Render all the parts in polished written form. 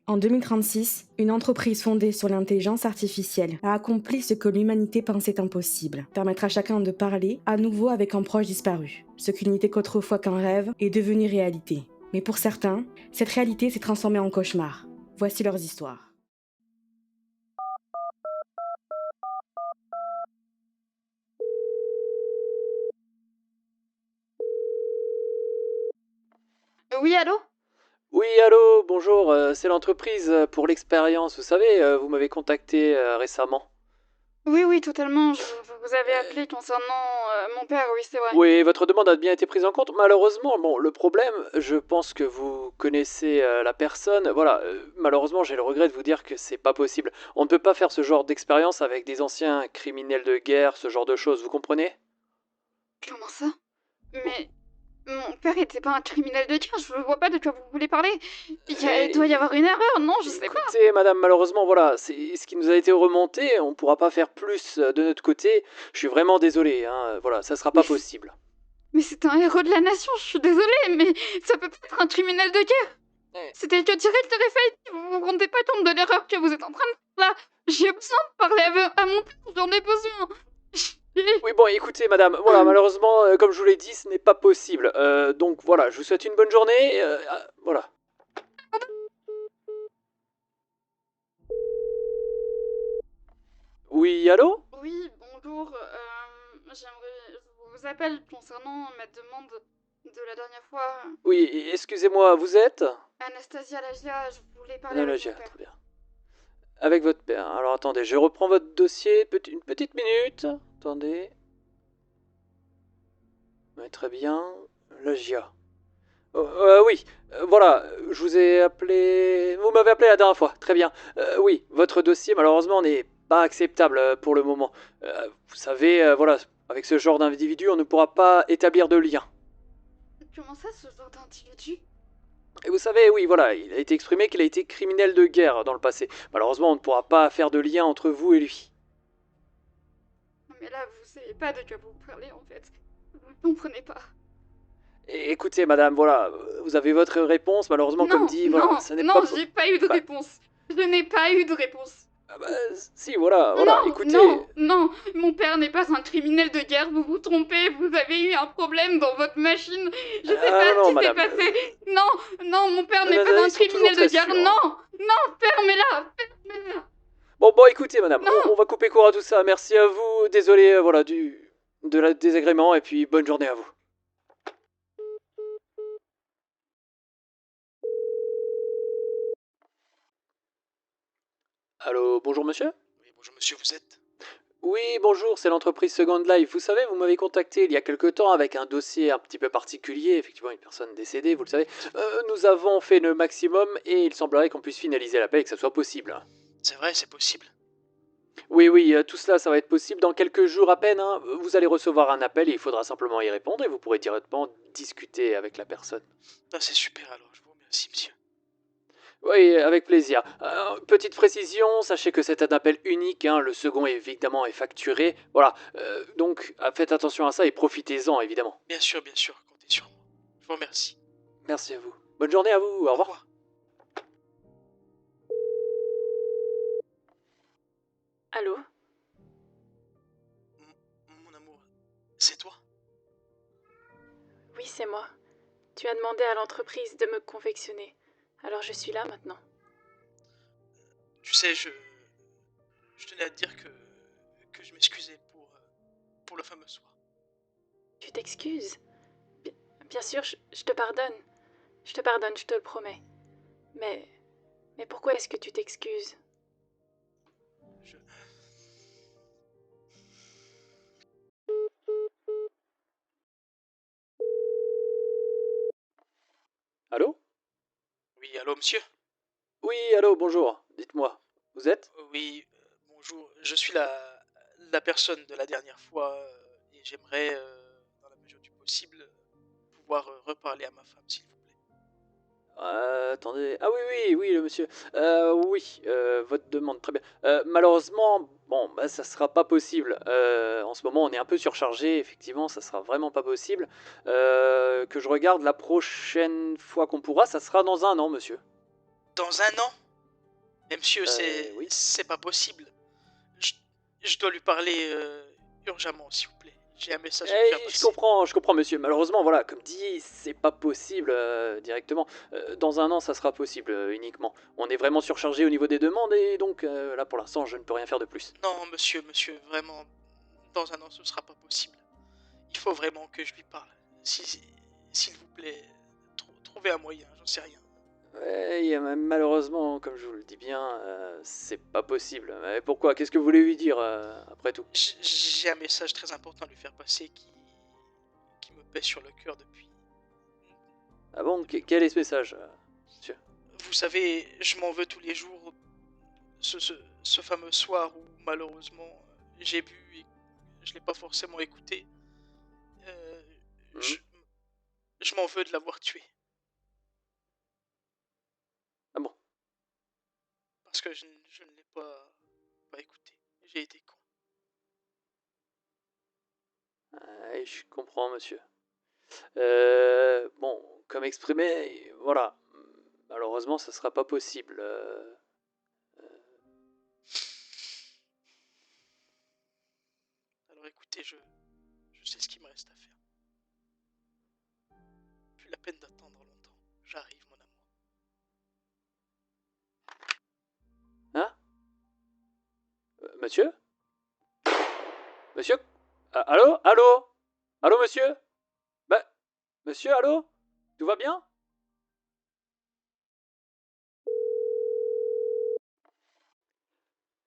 En 2036, une entreprise fondée sur l'intelligence artificielle a accompli ce que l'humanité pensait impossible, permettre à chacun de parler à nouveau avec un proche disparu. Ce qui n'était qu'autrefois qu'un rêve est devenu réalité. Mais pour certains, cette réalité s'est transformée en cauchemar. Voici leurs histoires. Oui, allô? Oui, allô, bonjour, c'est l'entreprise pour l'expérience, vous savez, vous m'avez contacté récemment. Oui, totalement. Vous avez appelé concernant mon père, oui, c'est vrai. Oui, votre demande a bien été prise en compte. Malheureusement, bon, le problème, je pense que vous connaissez la personne. Voilà, malheureusement, j'ai le regret de vous dire que c'est pas possible. On ne peut pas faire ce genre d'expérience avec des anciens criminels de guerre, ce genre de choses, vous comprenez? Comment ça? Mais mon père était pas un criminel de guerre, je vois pas de quoi vous voulez parler. Il doit y avoir une erreur, non, je sais pas. Écoutez, madame, malheureusement, voilà, c'est ce qui nous a été remonté. On pourra pas faire plus de notre côté. Je suis vraiment désolé, hein, voilà, ça sera Mais pas possible. c'est un héros de la nation, je suis désolée, mais ça peut pas être un criminel de guerre. C'était que direct de réveil, vous vous rendez pas compte de l'erreur que vous êtes en train de faire là. J'ai besoin de parler à mon père, j'en ai besoin. Oui, bon, écoutez, madame, voilà, malheureusement, comme je vous l'ai dit, ce n'est pas possible. Donc voilà, je vous souhaite une bonne journée. Voilà. Oui, allô? Oui, bonjour. Je vous appelle concernant ma demande de la dernière fois. Oui, excusez-moi, vous êtes? Anastasia Lagia, je voulais parler Madame avec mon Lagia, père. très bien. Avec votre père. Alors attendez, je reprends votre dossier, une petite minute. Attendez. Ouais, très bien. Lagia. Oui, voilà, je vous ai appelé... Vous m'avez appelé la dernière fois, très bien. Oui, votre dossier malheureusement n'est pas acceptable pour le moment. Vous savez, voilà, avec ce genre d'individu, on ne pourra pas établir de lien. Comment ça, ce genre d'individu? Et vous savez, oui, voilà, il a été exprimé qu'il a été criminel de guerre dans le passé. Malheureusement, on ne pourra pas faire de lien entre vous et lui. Non, mais là, vous savez pas de quoi vous parlez en fait. Vous ne comprenez pas. Et écoutez, madame, voilà, vous avez votre réponse, malheureusement, comme dit, voilà, ça n'est pas... J'ai pas eu de Bah, réponse. Je n'ai pas eu de réponse. bah, si, voilà, écoutez... Non, mon père n'est pas un criminel de guerre, vous vous trompez, vous avez eu un problème dans votre machine, je sais Ah pas non, ce non, qui s'est madame. passé. Non, mon père n'est pas Madame, un ils sont toujours criminel de très guerre, sûrs. Hein. non, fermez-la. Bon, écoutez, madame, Non, on va couper court à tout ça. Merci à vous. Désolé, voilà, de la désagrément, et puis bonne journée à vous. Allô, bonjour monsieur? Oui, bonjour monsieur, vous êtes? Oui, bonjour, c'est l'entreprise Second Life. Vous savez, vous m'avez contacté il y a quelque temps avec un dossier un petit peu particulier, effectivement une personne décédée, vous le savez. Nous avons fait le maximum et il semblerait qu'on puisse finaliser l'appel et que ça soit possible. C'est vrai, c'est possible. Oui, tout cela, ça va être possible dans quelques jours à peine. Hein. Vous allez recevoir un appel et il faudra simplement y répondre et vous pourrez directement discuter avec la personne. Ah, c'est super alors, je vous remercie monsieur. Oui, avec plaisir. Petite précision, sachez que c'est un appel unique, hein, le second évidemment est facturé. Voilà, donc faites attention à ça et profitez-en évidemment. Bien sûr, comptez sur moi. Je vous remercie. Merci à vous. Bonne journée à vous, au revoir. Allô? Mon amour, c'est toi? Oui, c'est moi. Tu as demandé à l'entreprise de me confectionner. Alors je suis là maintenant. Tu sais, je tenais à te dire que je m'excusais pour le fameux soir. Tu t'excuses? Bien sûr, je te pardonne. Je te pardonne, je te le promets. Mais pourquoi est-ce que tu t'excuses? Je... Allô? Oui, allô monsieur? Oui, allô, bonjour. Dites-moi, vous êtes? Oui, bonjour, je suis la personne de la dernière fois et j'aimerais, dans la mesure du possible, pouvoir reparler à ma femme, s'il vous plaît. Attendez. Ah oui, le monsieur. Oui, votre demande, très bien. Malheureusement, bon, bah, ça sera pas possible. En ce moment, on est un peu surchargé, effectivement, ça sera vraiment pas possible. Que je regarde la prochaine fois qu'on pourra, ça sera dans un an, monsieur. Dans un an? Mais monsieur, Oui. c'est pas possible. Je, je dois lui parler urgemment, s'il vous plaît. J'ai un message à lui faire passer. Je comprends, monsieur. Malheureusement, voilà, comme dit, c'est pas possible directement. Dans un an, ça sera possible uniquement. On est vraiment surchargé au niveau des demandes et donc là, pour l'instant, je ne peux rien faire de plus. Non, monsieur, vraiment, dans un an, ce sera pas possible. Il faut vraiment que je lui parle. S'il vous plaît, trouvez un moyen, j'en sais rien. Ouais, malheureusement, comme je vous le dis bien, c'est pas possible. Mais pourquoi? Qu'est-ce que vous voulez lui dire après tout? J'ai un message très important à lui faire passer qui me pèse sur le cœur depuis. Ah bon, quel est ce message, monsieur? Vous savez, je m'en veux tous les jours. Ce fameux soir où malheureusement j'ai bu et je l'ai pas forcément écouté. Euh, Hmm. je je m'en veux de l'avoir tué. Ah bon? Parce que je ne l'ai pas écouté. J'ai été con. Je comprends, monsieur. Bon, comme exprimé, voilà. Malheureusement, ça sera pas possible. Alors écoutez, je sais ce qu'il me reste à faire. Plus la peine d'attendre longtemps. J'arrive, mon amour. Hein? Monsieur? Monsieur? Ah, allô? Allô? Allô, monsieur? Bah, monsieur, allô? Tout va bien?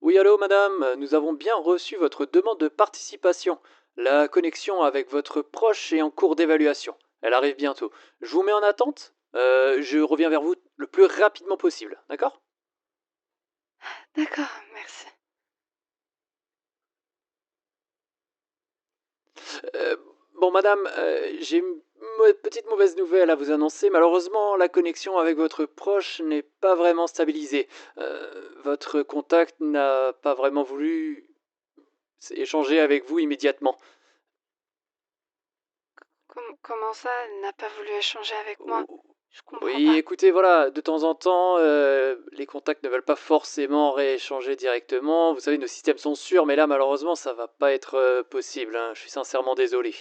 Oui, allô, madame, nous avons bien reçu votre demande de participation. La connexion avec votre proche est en cours d'évaluation. Elle arrive bientôt. Je vous mets en attente. Je reviens vers vous le plus rapidement possible, d'accord? D'accord, merci. Euh, bon, madame, j'ai une petite mauvaise nouvelle à vous annoncer. Malheureusement, la connexion avec votre proche n'est pas vraiment stabilisée. Votre contact n'a pas vraiment voulu échanger avec vous immédiatement. Comment ça, elle n'a pas voulu échanger avec moi? Je comprends Oui, pas. écoutez, voilà, de temps en temps, les contacts ne veulent pas forcément rééchanger directement. Vous savez, nos systèmes sont sûrs, mais là, malheureusement, ça va pas être possible, hein. Je suis sincèrement désolé.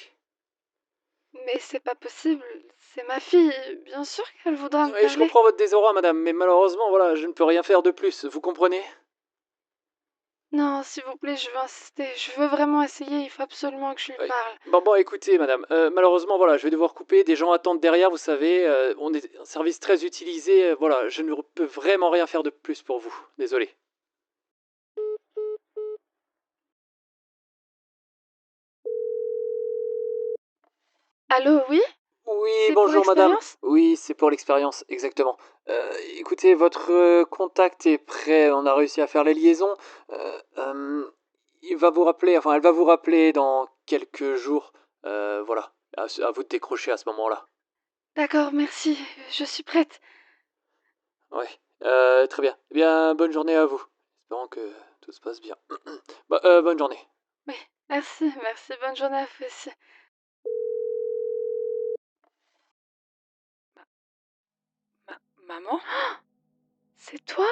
Mais c'est pas possible, c'est ma fille, bien sûr qu'elle voudra me Oui, je parler. comprends votre désarroi, madame, mais malheureusement, voilà, je ne peux rien faire de plus. Vous comprenez? Non, s'il vous plaît, je veux insister, je veux vraiment essayer, il faut absolument que je lui Oui. parle. Bon, écoutez, madame, malheureusement, voilà, je vais devoir couper. Des gens attendent derrière, vous savez. On est un service très utilisé. Voilà, je ne peux vraiment rien faire de plus pour vous. Désolé. Allô, oui? Oui, C'est pour bonjour madame. l'expérience? Oui, c'est pour l'expérience, exactement. Écoutez, votre contact est prêt, on a réussi à faire les liaisons. Il va vous rappeler, enfin elle va vous rappeler dans quelques jours. Voilà, à vous de décrocher à ce moment-là. D'accord, merci, je suis prête. Oui, très bien. Eh bien, bonne journée à vous. Espérons que tout se passe bien. Bonne journée. Oui, merci, bonne journée à vous aussi. Maman? C'est toi?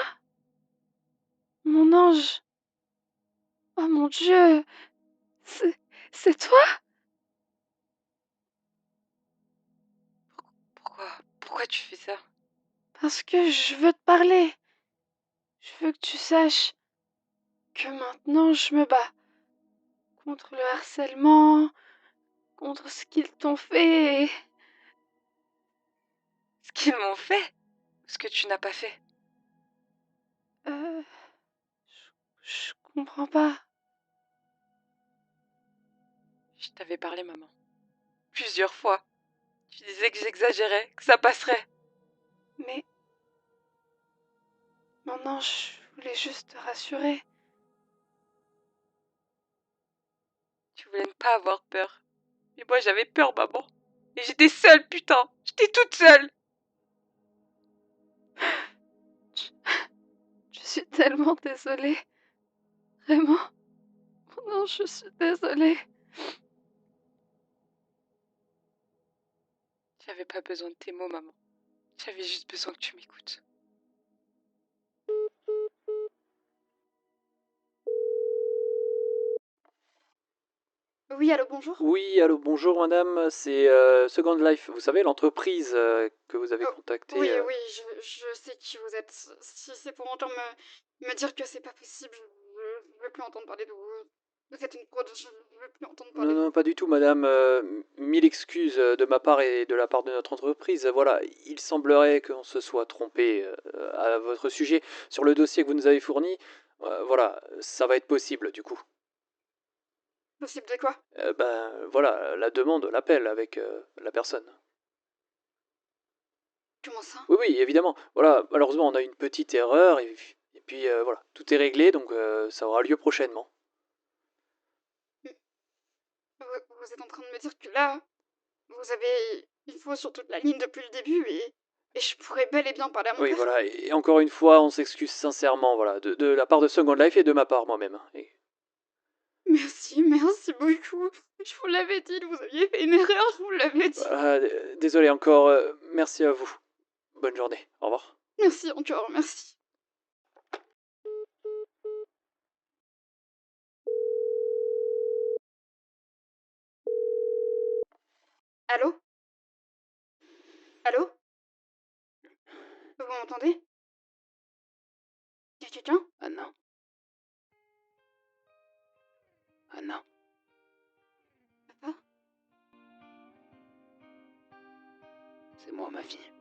Mon ange? Oh mon Dieu! C'est toi? Pourquoi tu fais ça? Parce que je veux te parler. Je veux que tu saches que maintenant je me bats contre le harcèlement, contre ce qu'ils t'ont fait. Ce qu'ils m'ont fait? Ce que tu n'as pas fait? Euh, je comprends pas. Je t'avais parlé, maman. Plusieurs fois. Tu disais que j'exagérais, que ça passerait. Mais maintenant je voulais juste te rassurer. Tu voulais ne pas avoir peur. Mais moi j'avais peur, maman. Et j'étais seule, putain. J'étais toute seule. Je suis tellement désolée. Vraiment. Oh non, je suis désolée. J'avais pas besoin de tes mots, maman. J'avais juste besoin que tu m'écoutes. Oui, allô, bonjour. Oui, allô, bonjour madame, c'est Second Life, vous savez, l'entreprise que vous avez Oh, contactée. oui, oui, je sais qui vous êtes. Si c'est pour entendre me dire que c'est pas possible, je veux plus entendre parler de vous. Vous êtes une fraude, je veux plus entendre Non, parler de non, vous. pas du tout, madame. Mille excuses de ma part et de la part de notre entreprise. Voilà, il semblerait qu'on se soit trompé à votre sujet sur le dossier que vous nous avez fourni. Voilà, ça va être possible du coup. Possible de quoi? Ben voilà, la demande, l'appel avec la personne. Comment ça? Oui, oui, évidemment. Voilà, malheureusement, on a une petite erreur et puis voilà, tout est réglé, donc ça aura lieu prochainement. Vous êtes en train de me dire que là, vous avez une faux sur toute la ligne depuis le début et je pourrais bel et bien parler à mon Oui, père? voilà, et encore une fois, on s'excuse sincèrement, voilà, de la part de Second Life et de ma part moi-même. Et Merci beaucoup. Je vous l'avais dit, vous aviez fait une erreur, je vous l'avais dit. voilà, désolé encore, merci à vous. Bonne journée, au revoir. Merci encore, merci. Allô? Allô? Vous m'entendez? Y'a quelqu'un? Anna. Anna. Papa? C'est moi, ma fille.